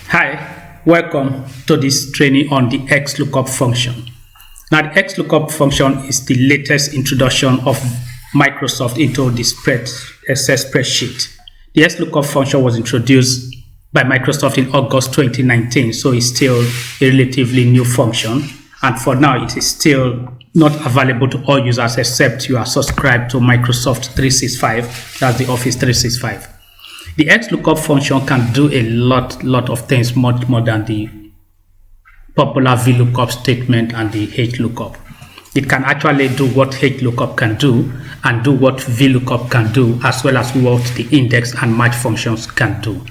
Hi, welcome to this training on the XLOOKUP function. Now, the XLOOKUP function is the latest introduction of Microsoft into the Excel spreadsheet. The XLOOKUP function was introduced by Microsoft in August 2019, so it's still a relatively new function. And for now, it is still not available to all users except you are subscribed to Microsoft 365, that's the Office 365. The XLOOKUP function can do a lot of things, much more than the popular VLOOKUP statement and the HLOOKUP. It can actually do what HLOOKUP can do and do what VLOOKUP can do, as well as what the index and match functions can do.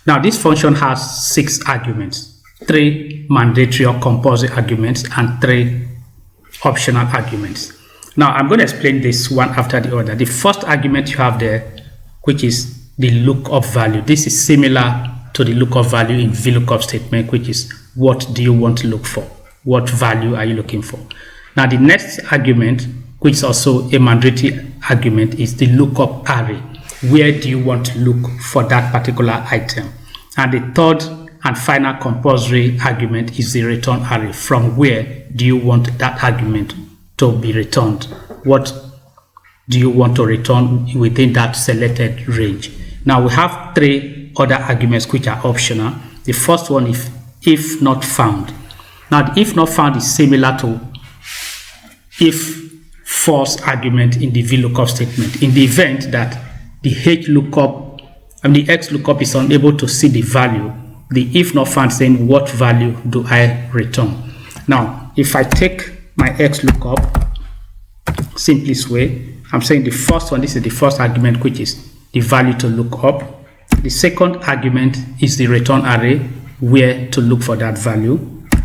Now, this function has 6 arguments, 3 mandatory or compulsory arguments and 3 optional arguments. Now, I'm going to explain this one after the other. The first argument you have there, which is the lookup value. This is similar to the lookup value in VLOOKUP statement, which is what do you want to look for? What value are you looking for? Now, the next argument, which is also a mandatory argument, is the lookup array. Where do you want to look for that particular item? And the third and final compulsory argument is the return array. From where do you want that argument to be returned? What do you want to return within that selected range? Now, we have 3 other arguments which are optional. The first one is if not found. Now, the if not found is similar to if false argument in the VLOOKUP statement. In the event that the XLOOKUP is unable to see the value, the if not found saying what value do I return. Now, if I take my XLOOKUP, simplest way, I'm saying the first one, this is the first argument, which is the value to look up. The second argument is the return array, where to look for that value.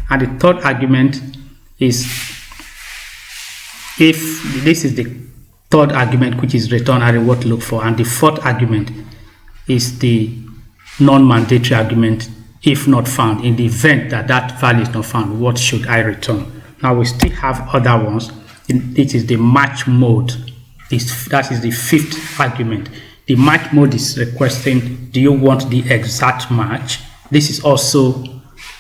And the third argument is if this is the third argument, which is return array, what to look for. And the fourth argument is the non-mandatory argument, if not found. In the event that that value is not found, what should I return? Now, we still have other ones. It is the match mode. That is the 5th argument. The match mode is requesting, do you want the exact match? This is also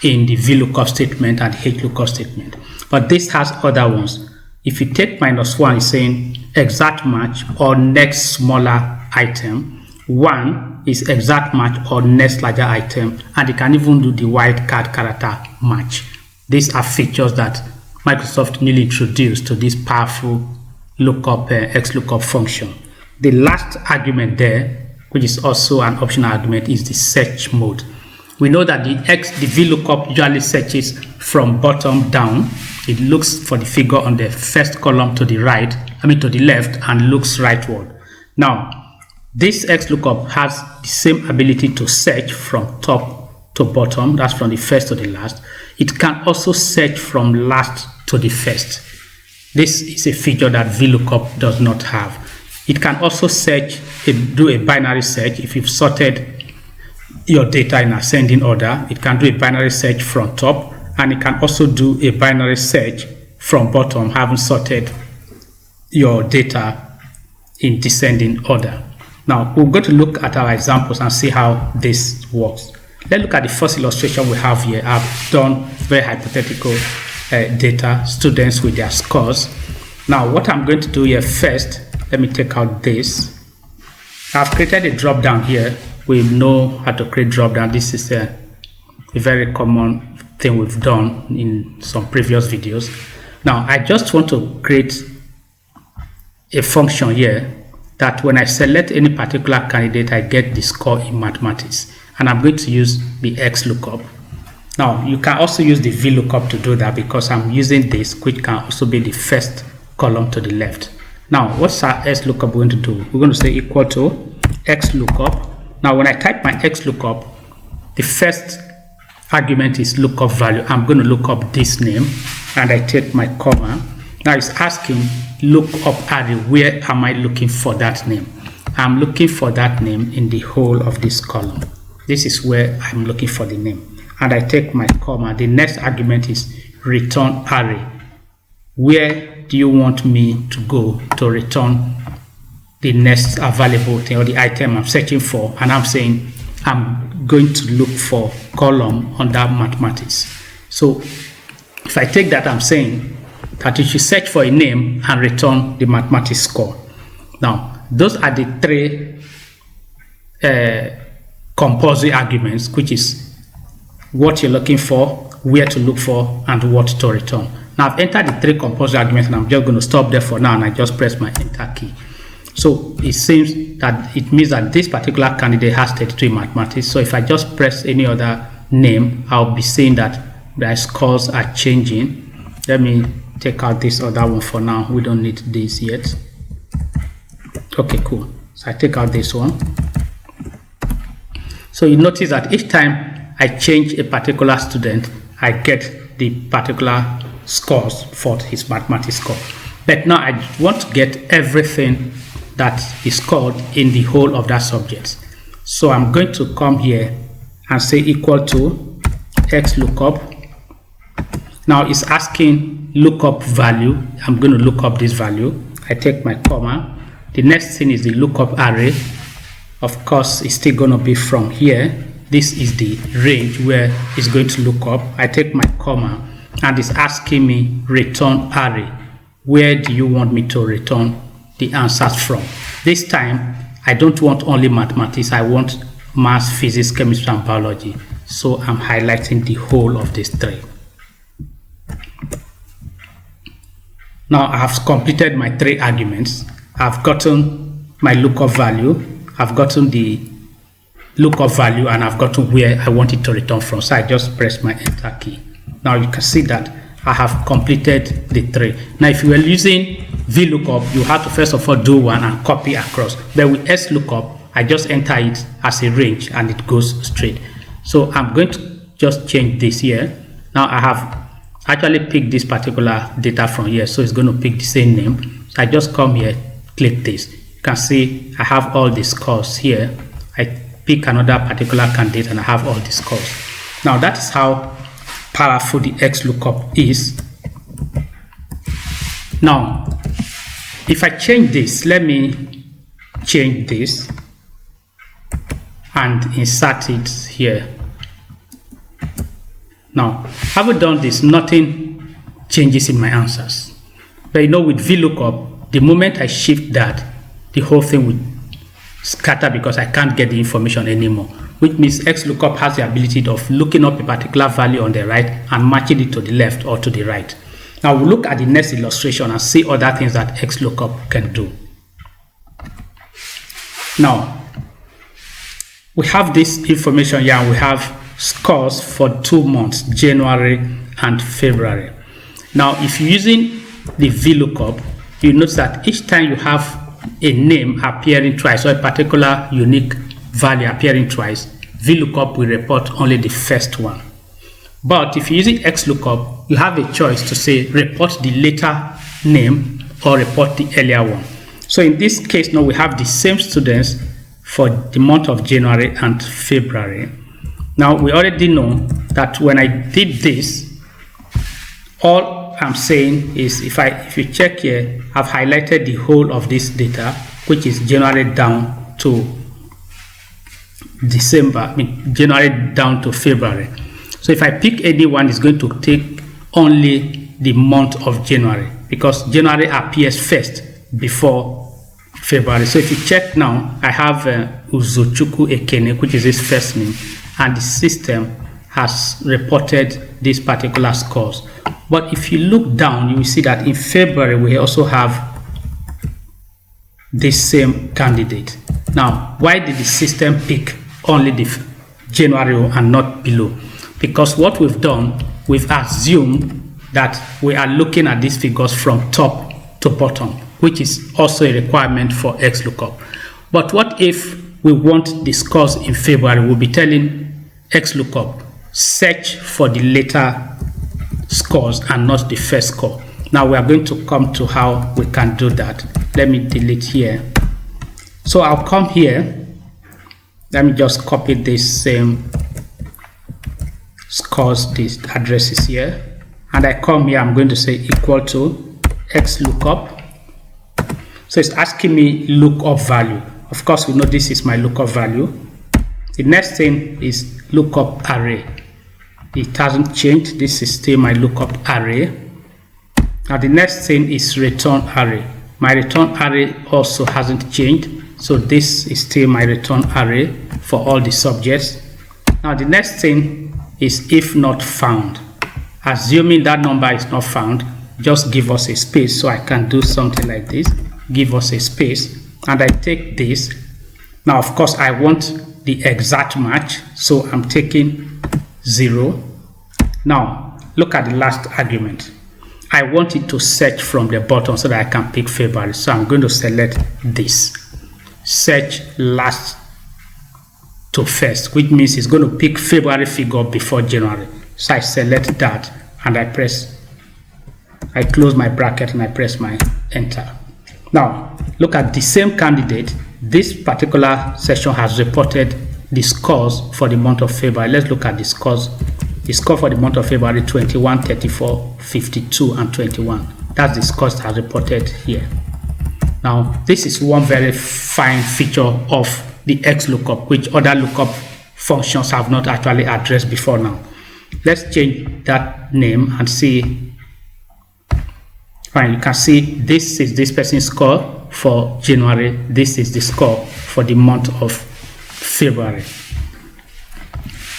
in the VLOOKUP statement and HLOOKUP statement. But this has other ones. If you take -1, it's saying exact match or next smaller item. 1 is exact match or next larger item. And you can even do the wildcard character match. These are features that Microsoft newly introduced to this powerful XLOOKUP function. The last argument there, which is also an optional argument, is the search mode. We know that the VLOOKUP usually searches from bottom down. It looks for the figure on the first column to the right, to the left, and looks rightward. Now, this XLOOKUP has the same ability to search from top to bottom, that's from the first to the last. It can also search from last to the first. This is a feature that VLOOKUP does not have. It can also do a binary search. If you've sorted your data in ascending order, it can do a binary search from top, and it can also do a binary search from bottom, having sorted your data in descending order. Now, we're going to look at our examples and see how this works. Let's look at the first illustration we have here. I've done very hypothetical data, students with their scores. Now, what I'm going to do here first, let me take out this. I've created a drop down here. We know how to create drop down. This is a very common thing we've done in some previous videos. Now, I just want to create a function here that when I select any particular candidate, I get the score in mathematics. And I'm going to use the XLOOKUP. Now, you can also use the VLOOKUP to do that, because I'm using this, which can also be the first column to the left. Now, what's our XLOOKUP going to do? We're going to say equal to XLOOKUP. Now, when I type my XLOOKUP, the first argument is lookup value. I'm going to look up this name, and I take my comma. Now, it's asking lookup array. Where am I looking for that name? I'm looking for that name in the whole of this column. This is where I'm looking for the name. And I take my comma. The next argument is return array. Where do you want me to go to return the next available thing or the item I'm searching for? And I'm saying I'm going to look for column under mathematics. So if I take that, I'm saying that you should search for a name and return the mathematics score. Now, those are the three compulsory arguments, which is what you're looking for, where to look for, and what to return. Now, I've entered the three compulsory arguments, and I'm just going to stop there for now, and I just press my enter key. So it seems that it means that this particular candidate has 33 mathematics. So if I just press any other name, I'll be seeing that the scores are changing. Let me take out this other one for now. We don't need this yet. Okay, cool. So I take out this one. So you notice that each time I change a particular student, I get the particular scores for his mathematics score. But now I want to get everything that is scored in the whole of that subject. So I'm going to come here and say equal to XLOOKUP. Now it's asking lookup value. I'm going to look up this value. I take my comma. The next thing is the lookup array. Of course, it's still going to be from here. This is the range where it's going to look up. I take my comma, and it's asking me return array. Where do you want me to return the answers from? This time, I don't want only mathematics. I want math, physics, chemistry, and biology. So I'm highlighting the whole of these three. Now I have completed my three arguments. I've gotten my lookup value. I've gotten the lookup value, and I've gotten where I want it to return from. So I just press my enter key. Now you can see that I have completed the three. Now if you were using VLOOKUP, you have to first of all do one and copy across. But with XLOOKUP, I just enter it as a range and it goes straight. So I'm going to just change this here. Now I have actually picked this particular data from here, so it's going to pick the same name. So I just come here, click this. You can see I have all the scores here. I pick another particular candidate and I have all the scores. Now that is how powerful the XLOOKUP is. Now if I change this, let me change this and insert it here. Now having done this, nothing changes in my answers. But you know, with VLOOKUP, the moment I shift that, the whole thing will scatter because I can't get the information anymore, which means XLOOKUP has the ability of looking up a particular value on the right and matching it to the left or to the right. Now we'll look at the next illustration and see other things that XLOOKUP can do. Now we have this information here, and we have scores for 2 months, January and February. Now if you're using the VLOOKUP, you notice that each time you have a name appearing twice, or a particular unique value appearing twice, VLOOKUP will report only the first one. But if you're using XLOOKUP, you have a choice to say report the later name or report the earlier one. So in this case now we have the same students for the month of January and February. Now we already know that when I did this, all I'm saying is if you check here, I've highlighted the whole of this data, which is January down to December, January down to February. So if I pick any one, it's going to take only the month of January, because January appears first before February. So if you check now, I have Uzochukwu Ekene, which is his first name, and the system has reported these particular scores. But if you look down, you will see that in February we also have this same candidate. Now, why did the system pick only the January and not below? Because what we've done, we've assumed that we are looking at these figures from top to bottom, which is also a requirement for XLOOKUP. But what if we want the scores in February? We'll be telling XLOOKUP, search for the later scores and not the first score. Now we are going to come to how we can do that. Let me delete here. So I'll come here. Let me just copy this same scores, these addresses here, and I come here. I'm going to say equal to XLOOKUP. So it's asking me lookup value. Of course, we know this is my lookup value. The next thing is lookup array. It hasn't changed. This is still my lookup array. Now the next thing is return array. My return array also hasn't changed. So this is still my return array for all the subjects. Now the next thing is if not found. Assuming that number is not found, just give us a space. So I can do something like this. Give us a space. And I take this. Now of course I want the exact match. So I'm taking 0. Now look at the last argument. I want it to search from the bottom so that I can pick February. So I'm going to select this. Search last to first, which means it's going to pick February figure before January. So I select that and I close my bracket and I press my enter. Now look at the same candidate. This particular section has reported the scores for the month of February. Let's look at the scores. The score for the month of February: 21, 34, 52, and 21. That's the scores that are reported here. Now, this is one very fine feature of the XLOOKUP, which other lookup functions have not actually addressed before now. Let's change that name and see. Fine, you can see this is this person's score for January. This is the score for the month of February.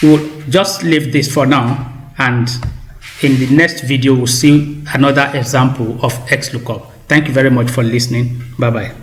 We'll just leave this for now, and in the next video we'll see another example of XLOOKUP. Thank you very much for listening. Bye bye.